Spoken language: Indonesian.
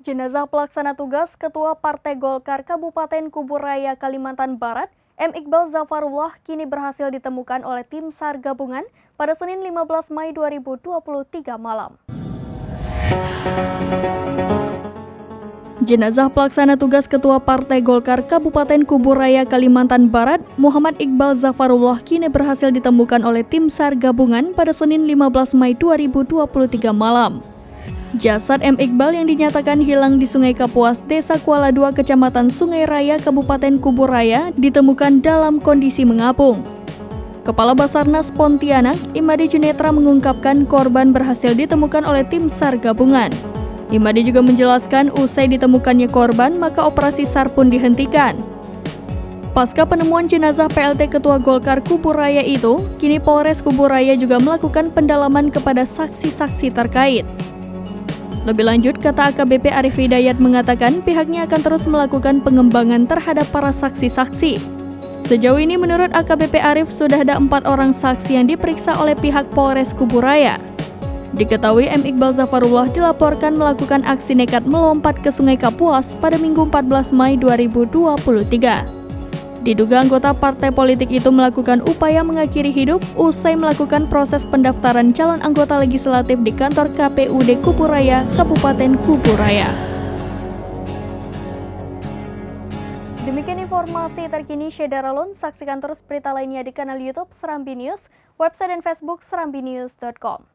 Jenazah pelaksana tugas Ketua Partai Golkar Kabupaten Kuburaya, Kalimantan Barat, M. Iqbal Zafarullah kini berhasil ditemukan oleh tim SAR gabungan pada Senin 15 Mei 2023 malam. Jenazah pelaksana tugas Ketua Partai Golkar Kabupaten Kuburaya, Kalimantan Barat, Muhammad Iqbal Zafarullah kini berhasil ditemukan oleh tim SAR gabungan pada Senin 15 Mei 2023 malam. Jasad M. Iqbal yang dinyatakan hilang di Sungai Kapuas, Desa Kuala II, Kecamatan Sungai Raya, Kabupaten Kuburaya, ditemukan dalam kondisi mengapung. Kepala Basarnas Pontianak, Imade Junetra mengungkapkan korban berhasil ditemukan oleh tim SAR gabungan. Imade juga menjelaskan usai ditemukannya korban, maka operasi SAR pun dihentikan. Pasca penemuan jenazah PLT Ketua Golkar Kuburaya itu, kini Polres Kuburaya juga melakukan pendalaman kepada saksi-saksi terkait. Lebih lanjut, kata AKBP Arif Hidayat mengatakan pihaknya akan terus melakukan pengembangan terhadap para saksi-saksi. Sejauh ini menurut AKBP Arif sudah ada 4 orang saksi yang diperiksa oleh pihak Polres Kuburaya. Diketahui M. Iqbal Zafarullah dilaporkan melakukan aksi nekat melompat ke Sungai Kapuas pada Minggu 14 Mei 2023. Diduga anggota partai politik itu melakukan upaya mengakhiri hidup usai melakukan proses pendaftaran calon anggota legislatif di kantor KPUD Kuburaya, Kabupaten Kuburaya. Demikian informasi terkini Syedaralun. Saksikan terus berita lainnya di kanal YouTube Serambi News, website dan Facebook serambinews.com.